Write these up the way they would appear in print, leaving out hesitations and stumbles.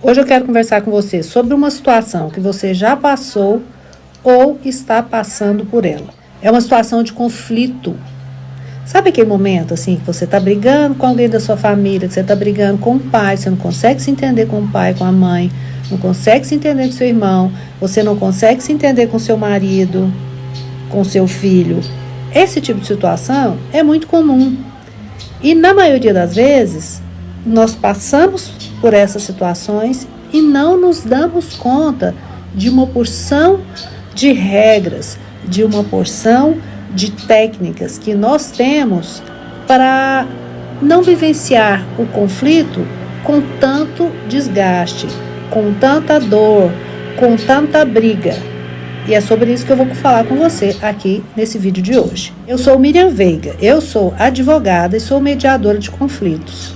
Hoje eu quero conversar com você sobre uma situação que você já passou ou está passando por ela. É uma situação de conflito. Sabe aquele momento assim que você está brigando com alguém da sua família, que você está brigando com o pai, você não consegue se entender com o pai, com a mãe, não consegue se entender com seu irmão, você não consegue se entender com seu marido, com seu filho. Esse tipo de situação é muito comum. E na maioria das vezes, nós passamos por essas situações e não nos damos conta de uma porção de regras, de uma porção de técnicas que nós temos para não vivenciar o conflito com tanto desgaste, com tanta dor, com tanta briga. E é sobre isso que eu vou falar com você aqui nesse vídeo de hoje. Eu sou Miriam Veiga, eu sou advogada e sou mediadora de conflitos.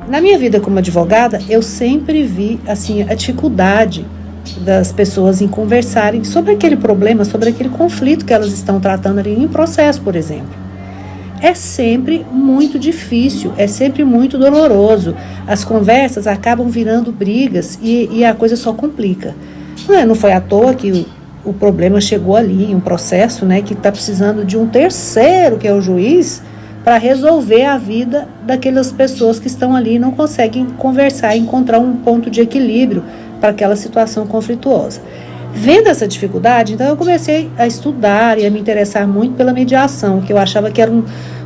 Na minha vida como advogada, eu sempre vi assim, a dificuldade das pessoas em conversarem sobre aquele problema, sobre aquele conflito que elas estão tratando ali em processo, por exemplo. É sempre muito difícil, é sempre muito doloroso. As conversas acabam virando brigas e a coisa só complica. Não foi à toa que o problema chegou ali em um processo, que está precisando de um terceiro, que é o juiz, para resolver a vida daquelas pessoas que estão ali e não conseguem conversar e encontrar um ponto de equilíbrio para aquela situação conflituosa. Vendo essa dificuldade, então eu comecei a estudar e a me interessar muito pela mediação, que eu achava que era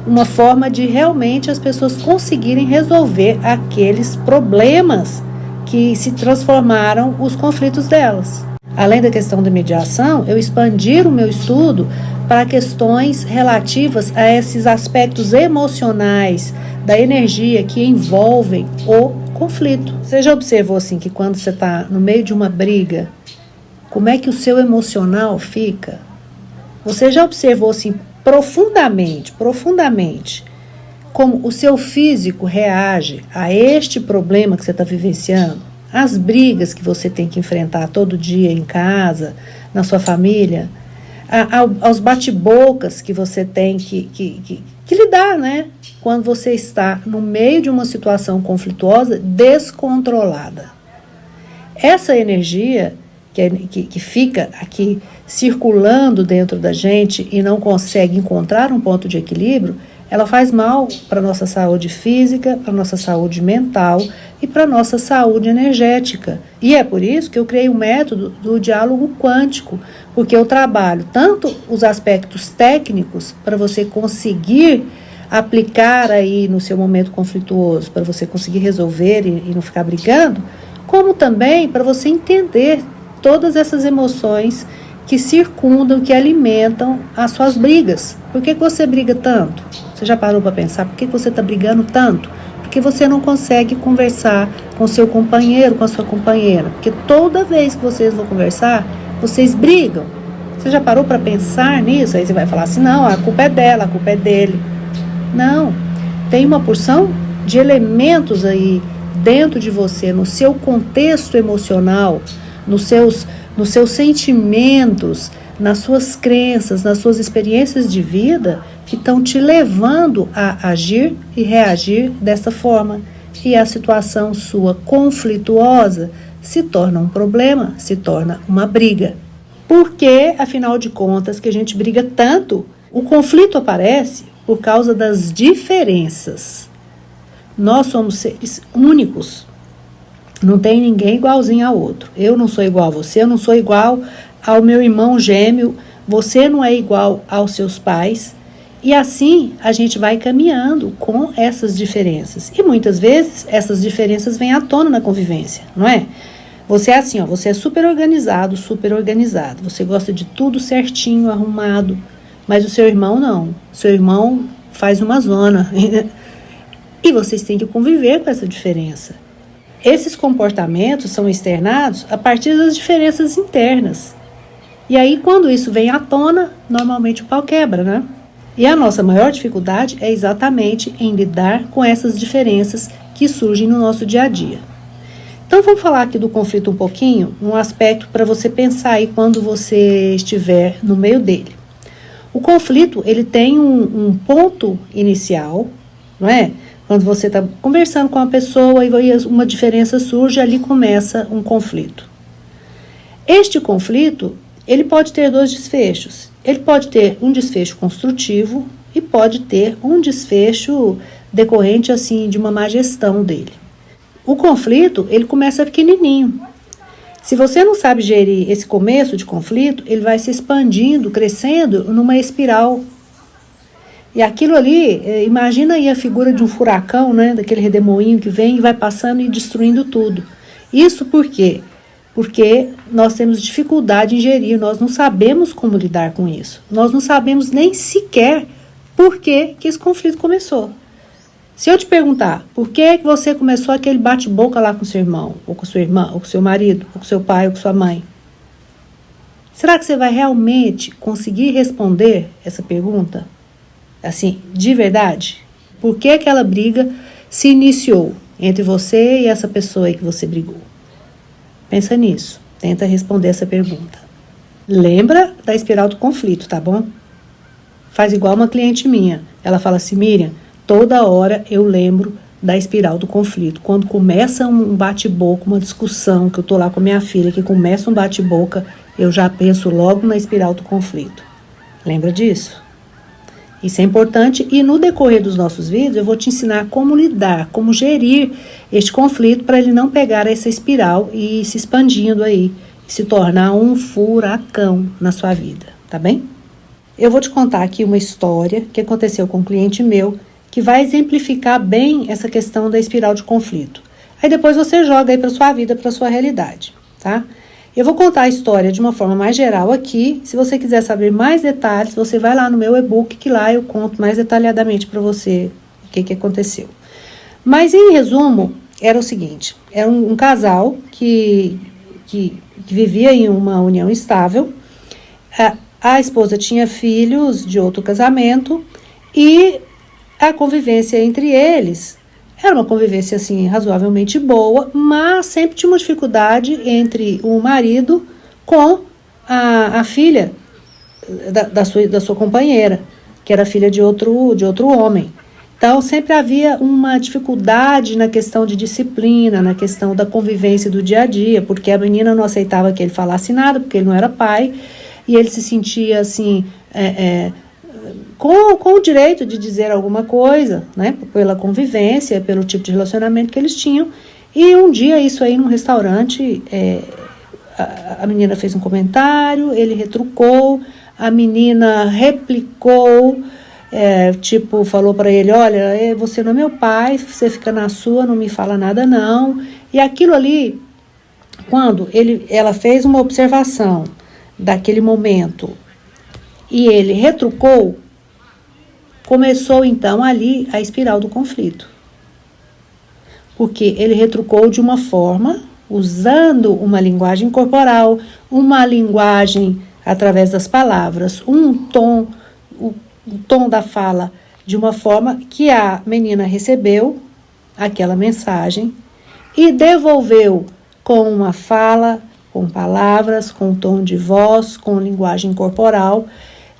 uma forma de realmente as pessoas conseguirem resolver aqueles problemas que se transformaram os conflitos delas. Além da questão da mediação, eu expandi o meu estudo para questões relativas a esses aspectos emocionais da energia que envolvem o conflito. Você já observou assim que quando você está no meio de uma briga, como é que o seu emocional fica? Você já observou assim profundamente, como o seu físico reage a este problema que você está vivenciando? As brigas que você tem que enfrentar todo dia em casa, na sua família, aos bate-bocas que você tem que lidar, quando você está no meio de uma situação conflituosa, descontrolada. Essa energia que fica aqui circulando dentro da gente e não consegue encontrar um ponto de equilíbrio, ela faz mal para a nossa saúde física, para a nossa saúde mental e para a nossa saúde energética. E é por isso que eu criei o método do diálogo quântico, porque eu trabalho tanto os aspectos técnicos para você conseguir aplicar aí no seu momento conflituoso, para você conseguir resolver e não ficar brigando, como também para você entender todas essas emoções que circundam, que alimentam as suas brigas. Por que você briga tanto? Você já parou para pensar por que você está brigando tanto? Porque você não consegue conversar com seu companheiro, com a sua companheira. Porque toda vez que vocês vão conversar, vocês brigam. Você já parou para pensar nisso? Aí você vai falar assim, não, a culpa é dela, a culpa é dele. Não, tem uma porção de elementos aí dentro de você, no seu contexto emocional, nos seus sentimentos, nas suas crenças, nas suas experiências de vida, que estão te levando a agir e reagir dessa forma. E a situação sua conflituosa se torna um problema, se torna uma briga. Por que, afinal de contas, que a gente briga tanto? O conflito aparece por causa das diferenças. Nós somos seres únicos. Não tem ninguém igualzinho ao outro. Eu não sou igual a você, eu não sou igual ao meu irmão gêmeo, você não é igual aos seus pais. E assim a gente vai caminhando com essas diferenças. E muitas vezes essas diferenças vêm à tona na convivência, não é? Você é assim, você é super organizado. Você gosta de tudo certinho, arrumado. Mas o seu irmão não. Seu irmão faz uma zona. E vocês têm que conviver com essa diferença. Esses comportamentos são externados a partir das diferenças internas. E aí, quando isso vem à tona, normalmente o pau quebra, E a nossa maior dificuldade é exatamente em lidar com essas diferenças que surgem no nosso dia a dia. Então, vamos falar aqui do conflito um pouquinho, um aspecto para você pensar aí quando você estiver no meio dele. O conflito, ele tem um ponto inicial, não é? Quando você está conversando com uma pessoa e uma diferença surge, ali começa um conflito. Este conflito, ele pode ter dois desfechos. Ele pode ter um desfecho construtivo e pode ter um desfecho decorrente, assim, de uma má gestão dele. O conflito, ele começa pequenininho. Se você não sabe gerir esse começo de conflito, ele vai se expandindo, crescendo numa espiral. E aquilo ali, imagina aí a figura de um furacão, né, daquele redemoinho que vem e vai passando e destruindo tudo. Isso por quê? Porque nós temos dificuldade em gerir, nós não sabemos como lidar com isso. Nós não sabemos nem sequer por que esse conflito começou. Se eu te perguntar, por que você começou aquele bate-boca lá com seu irmão, ou com sua irmã, ou com seu marido, ou com seu pai, ou com sua mãe? Será que você vai realmente conseguir responder essa pergunta? Assim, de verdade? Por que aquela briga se iniciou entre você e essa pessoa aí que você brigou? Pensa nisso, tenta responder essa pergunta. Lembra da espiral do conflito, tá bom? Faz igual uma cliente minha. Ela fala assim, Miriam, toda hora eu lembro da espiral do conflito. Quando começa um bate-boca, uma discussão, que eu tô lá com a minha filha, que começa um bate-boca, eu já penso logo na espiral do conflito. Lembra disso? Isso é importante e no decorrer dos nossos vídeos eu vou te ensinar como lidar, como gerir este conflito para ele não pegar essa espiral e ir se expandindo aí, e se tornar um furacão na sua vida, tá bem? Eu vou te contar aqui uma história que aconteceu com um cliente meu que vai exemplificar bem essa questão da espiral de conflito. Aí depois você joga aí para sua vida, para sua realidade, tá? Eu vou contar a história de uma forma mais geral aqui. Se você quiser saber mais detalhes, você vai lá no meu e-book, que lá eu conto mais detalhadamente para você o que aconteceu. Mas, em resumo, era o seguinte. Era um casal que vivia em uma união estável. A esposa tinha filhos de outro casamento e a convivência entre eles era uma convivência, assim, razoavelmente boa, mas sempre tinha uma dificuldade entre o marido com a filha da sua companheira, que era filha de outro homem. Então, sempre havia uma dificuldade na questão de disciplina, na questão da convivência do dia a dia, porque a menina não aceitava que ele falasse nada, porque ele não era pai, e ele se sentia, assim, com o direito de dizer alguma coisa, né, pela convivência, pelo tipo de relacionamento que eles tinham. E um dia, isso aí num restaurante, a menina fez um comentário, ele retrucou, a menina replicou, falou para ele, olha, você não é meu pai, você fica na sua, não me fala nada não. E aquilo ali, quando ela fez uma observação daquele momento e ele retrucou, começou então ali a espiral do conflito. Porque ele retrucou de uma forma, usando uma linguagem corporal, uma linguagem através das palavras, o tom da fala, de uma forma que a menina recebeu aquela mensagem e devolveu com uma fala, com palavras, com tom de voz, com linguagem corporal,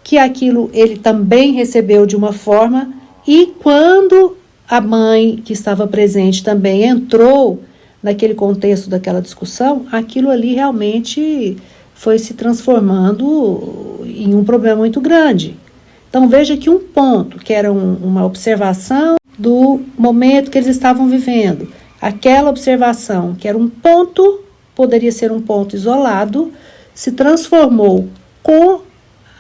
que aquilo ele também recebeu de uma forma, e quando a mãe que estava presente também entrou naquele contexto daquela discussão, aquilo ali realmente foi se transformando em um problema muito grande. Então veja que um ponto, que era uma observação do momento que eles estavam vivendo, aquela observação, que era um ponto, poderia ser um ponto isolado, se transformou com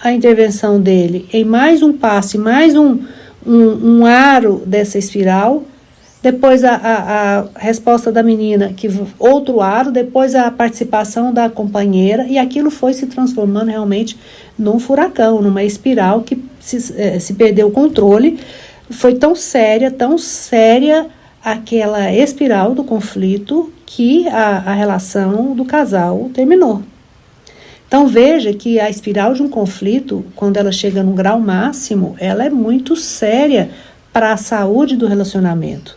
a intervenção dele em mais um passo, em mais um aro dessa espiral, depois a resposta da menina, que outro aro, depois a participação da companheira, e aquilo foi se transformando realmente num furacão, numa espiral que se perdeu o controle. Foi tão séria aquela espiral do conflito que a relação do casal terminou. Então veja que a espiral de um conflito, quando ela chega num grau máximo, ela é muito séria para a saúde do relacionamento.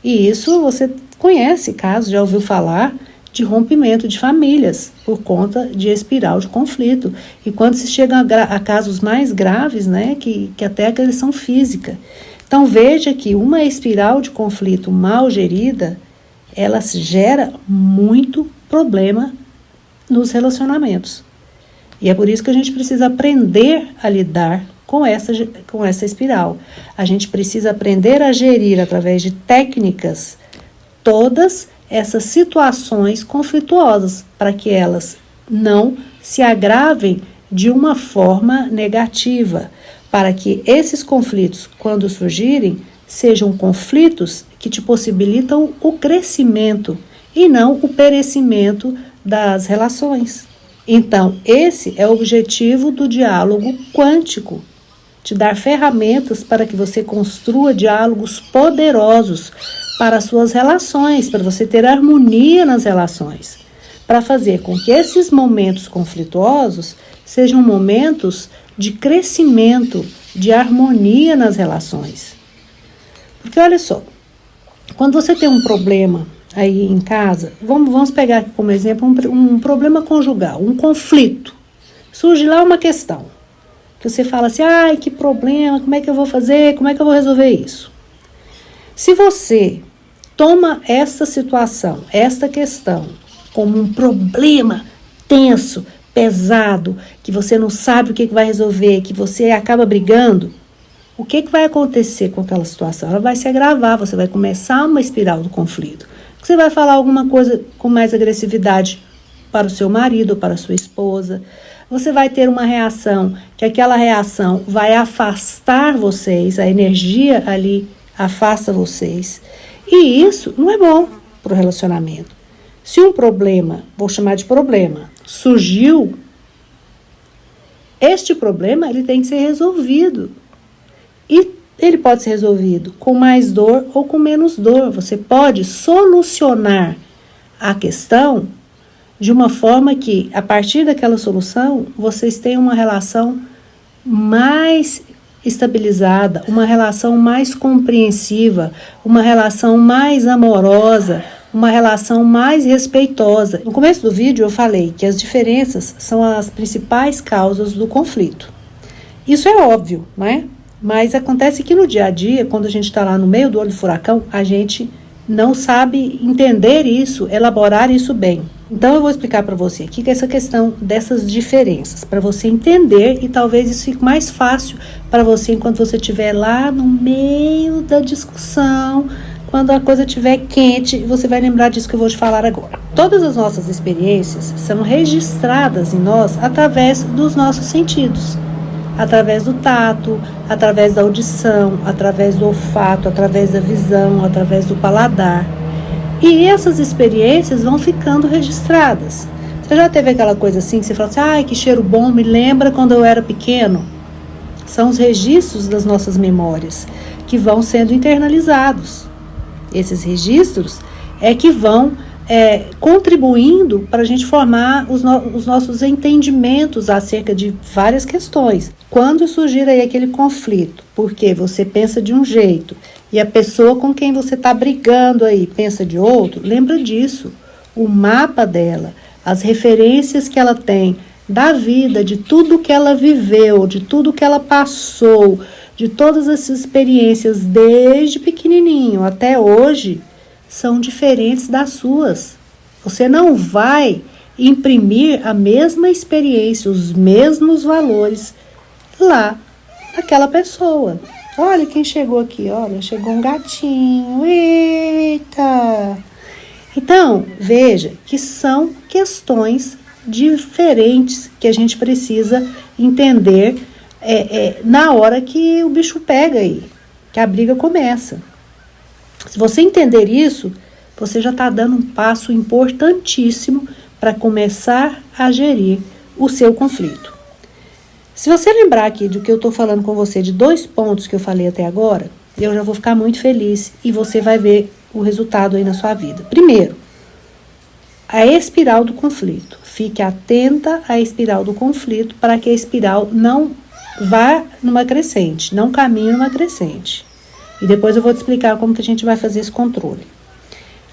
E isso você conhece casos, já ouviu falar de rompimento de famílias por conta de espiral de conflito. E quando se chega a casos mais graves, né, que até agressão física. Então veja que uma espiral de conflito mal gerida, ela gera muito problema nos relacionamentos. E é por isso que a gente precisa aprender a lidar com essa espiral. A gente precisa aprender a gerir através de técnicas todas essas situações conflituosas, para que elas não se agravem de uma forma negativa, para que esses conflitos, quando surgirem, sejam conflitos que te possibilitam o crescimento e não o perecimento das relações. Então, esse é o objetivo do diálogo quântico, te dar ferramentas para que você construa diálogos poderosos para as suas relações, para você ter harmonia nas relações, para fazer com que esses momentos conflituosos sejam momentos de crescimento, de harmonia nas relações. Porque olha só, quando você tem um problema aí em casa, vamos pegar aqui como exemplo um problema conjugal, um conflito. Surge lá uma questão, que você fala assim, ai, que problema, como é que eu vou fazer, como é que eu vou resolver isso? Se você toma essa situação, esta questão, como um problema tenso, pesado, que você não sabe o que vai resolver, que você acaba brigando, o que vai acontecer com aquela situação? Ela vai se agravar, você vai começar uma espiral do conflito. Você vai falar alguma coisa com mais agressividade para o seu marido ou para a sua esposa. Você vai ter uma reação, que aquela reação vai afastar vocês, a energia ali afasta vocês. E isso não é bom para o relacionamento. Se um problema, vou chamar de problema, surgiu, este problema ele tem que ser resolvido. E ele pode ser resolvido com mais dor ou com menos dor. Você pode solucionar a questão de uma forma que, a partir daquela solução, vocês tenham uma relação mais estabilizada, uma relação mais compreensiva, uma relação mais amorosa, uma relação mais respeitosa. No começo do vídeo eu falei que as diferenças são as principais causas do conflito. Isso é óbvio, não é? Mas acontece que no dia a dia, quando a gente está lá no meio do olho do furacão, a gente não sabe entender isso, elaborar isso bem. Então eu vou explicar para você aqui que essa questão dessas diferenças, para você entender, e talvez isso fique mais fácil para você enquanto você estiver lá no meio da discussão, quando a coisa estiver quente, você vai lembrar disso que eu vou te falar agora. Todas as nossas experiências são registradas em nós através dos nossos sentidos. Através do tato, através da audição, através do olfato, através da visão, através do paladar. E essas experiências vão ficando registradas. Você já teve aquela coisa assim, que você fala assim, ai, que cheiro bom, me lembra quando eu era pequeno? São os registros das nossas memórias que vão sendo internalizados. Esses registros é que vão contribuindo para a gente formar os nossos entendimentos acerca de várias questões. Quando surgir aí aquele conflito, porque você pensa de um jeito e a pessoa com quem você está brigando aí pensa de outro, lembra disso. O mapa dela, as referências que ela tem da vida, de tudo que ela viveu, de tudo que ela passou, de todas essas experiências desde pequenininho até hoje, são diferentes das suas. Você não vai imprimir a mesma experiência, os mesmos valores lá naquela pessoa. Olha quem chegou aqui, olha, chegou um gatinho, eita! Então, veja que são questões diferentes que a gente precisa entender na hora que o bicho pega aí, que a briga começa. Se você entender isso, você já está dando um passo importantíssimo para começar a gerir o seu conflito. Se você lembrar aqui do que eu estou falando com você, de 2 pontos que eu falei até agora, eu já vou ficar muito feliz e você vai ver o resultado aí na sua vida. Primeiro, a espiral do conflito. Fique atenta à espiral do conflito para que a espiral não vá numa crescente, não caminhe numa crescente. E depois eu vou te explicar como que a gente vai fazer esse controle.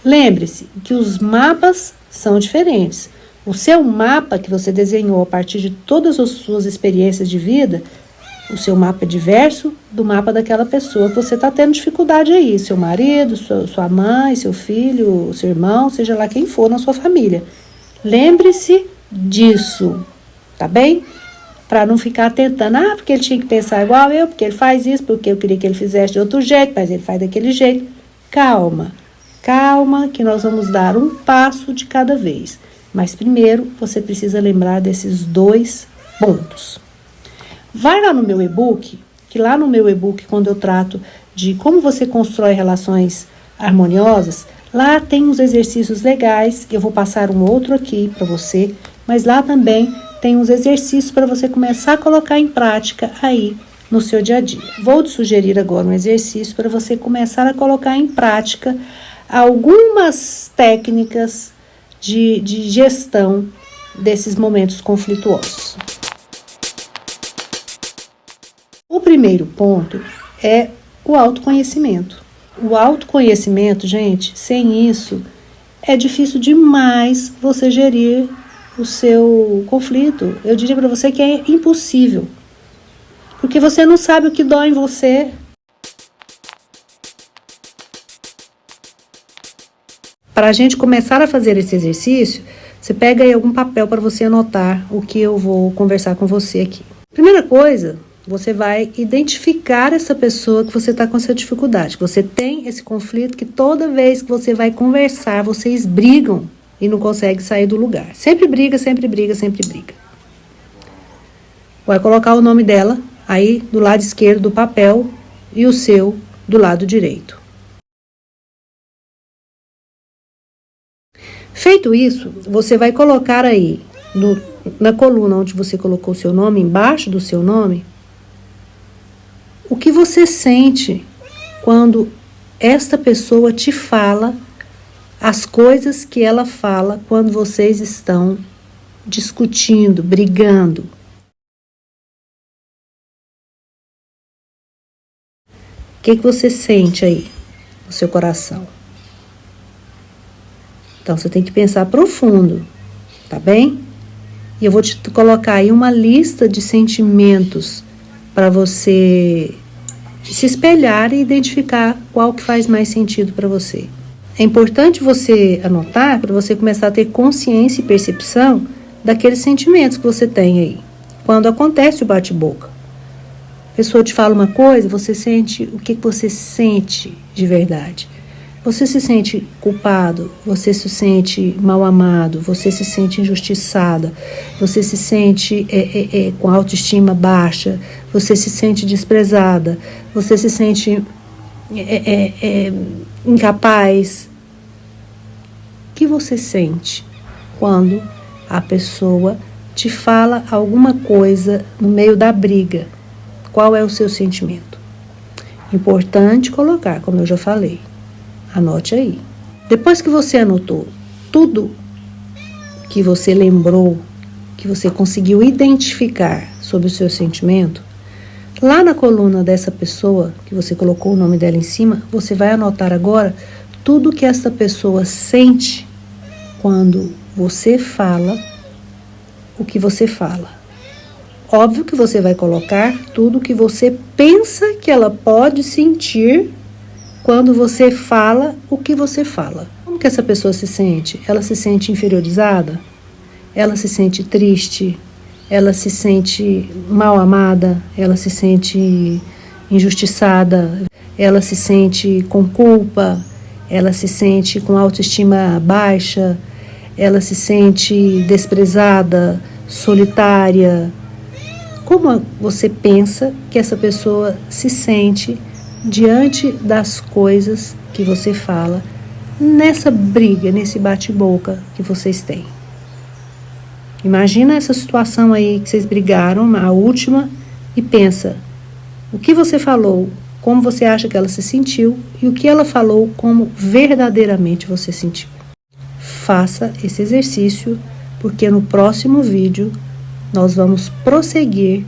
Lembre-se que os mapas são diferentes. O seu mapa que você desenhou a partir de todas as suas experiências de vida, o seu mapa é diverso do mapa daquela pessoa que você está tendo dificuldade aí. Seu marido, sua mãe, seu filho, seu irmão, seja lá quem for na sua família. Lembre-se disso, tá bem? Para não ficar tentando, porque ele tinha que pensar igual eu, porque ele faz isso, porque eu queria que ele fizesse de outro jeito, mas ele faz daquele jeito. Calma, calma, que nós vamos dar um passo de cada vez. Mas primeiro, você precisa lembrar desses 2 pontos. Vai lá no meu e-book, que lá no meu e-book, quando eu trato de como você constrói relações harmoniosas, lá tem uns exercícios legais, eu vou passar um outro aqui para você, mas lá também tem uns exercícios para você começar a colocar em prática aí no seu dia a dia. Vou te sugerir agora um exercício para você começar a colocar em prática algumas técnicas de gestão desses momentos conflituosos. O primeiro ponto é o autoconhecimento. O autoconhecimento, gente, sem isso, é difícil demais você gerir o seu conflito. Eu diria para você que é impossível. Porque você não sabe o que dói em você. Para a gente começar a fazer esse exercício, você pega aí algum papel para você anotar o que eu vou conversar com você aqui. Primeira coisa, você vai identificar essa pessoa que você está com essa dificuldade. Que você tem esse conflito que toda vez que você vai conversar, vocês brigam e não conseguem sair do lugar. Sempre briga, sempre briga, sempre briga. Vai colocar o nome dela aí do lado esquerdo do papel e o seu do lado direito. Feito isso, você vai colocar aí na coluna onde você colocou o seu nome, embaixo do seu nome, o que você sente quando esta pessoa te fala as coisas que ela fala quando vocês estão discutindo, brigando. O que você sente aí no seu coração? Então, você tem que pensar profundo, tá bem? E eu vou te colocar aí uma lista de sentimentos para você se espelhar e identificar qual que faz mais sentido para você. É importante você anotar para você começar a ter consciência e percepção daqueles sentimentos que você tem aí. Quando acontece o bate-boca, a pessoa te fala uma coisa, você sente o que você sente de verdade. Você se sente culpado, você se sente mal amado, você se sente injustiçada, você se sente com autoestima baixa, você se sente desprezada, você se sente incapaz. O que você sente quando a pessoa te fala alguma coisa no meio da briga? Qual é o seu sentimento? Importante colocar, como eu já falei. Anote aí. Depois que você anotou tudo que você lembrou, que você conseguiu identificar sobre o seu sentimento, lá na coluna dessa pessoa, que você colocou o nome dela em cima, você vai anotar agora tudo que essa pessoa sente quando você fala o que você fala. Óbvio que você vai colocar tudo que você pensa que ela pode sentir quando você fala o que você fala. Como que essa pessoa se sente? Ela se sente inferiorizada? Ela se sente triste? Ela se sente mal amada? Ela se sente injustiçada? Ela se sente com culpa? Ela se sente com autoestima baixa? Ela se sente desprezada, solitária? Como você pensa que essa pessoa se sente diante das coisas que você fala nessa briga, nesse bate-boca que vocês têm? Imagina essa situação aí que vocês brigaram, a última, e pensa o que você falou, como você acha que ela se sentiu e o que ela falou, como verdadeiramente você sentiu. Faça esse exercício, porque no próximo vídeo nós vamos prosseguir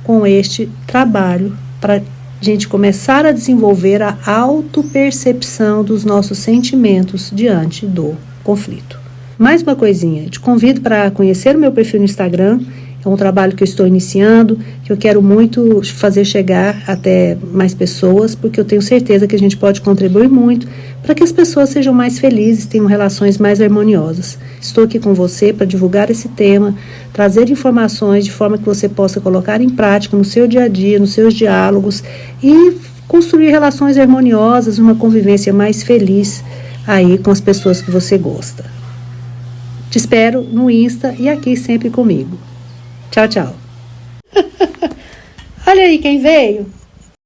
com este trabalho para gente começar a desenvolver a autopercepção dos nossos sentimentos diante do conflito. Mais uma coisinha, te convido para conhecer o meu perfil no Instagram. É um trabalho que eu estou iniciando, que eu quero muito fazer chegar até mais pessoas, porque eu tenho certeza que a gente pode contribuir muito para que as pessoas sejam mais felizes, tenham relações mais harmoniosas. Estou aqui com você para divulgar esse tema, trazer informações de forma que você possa colocar em prática no seu dia a dia, nos seus diálogos e construir relações harmoniosas, uma convivência mais feliz aí com as pessoas que você gosta. Te espero no Insta e aqui sempre comigo. Tchau, tchau. Olha aí quem veio.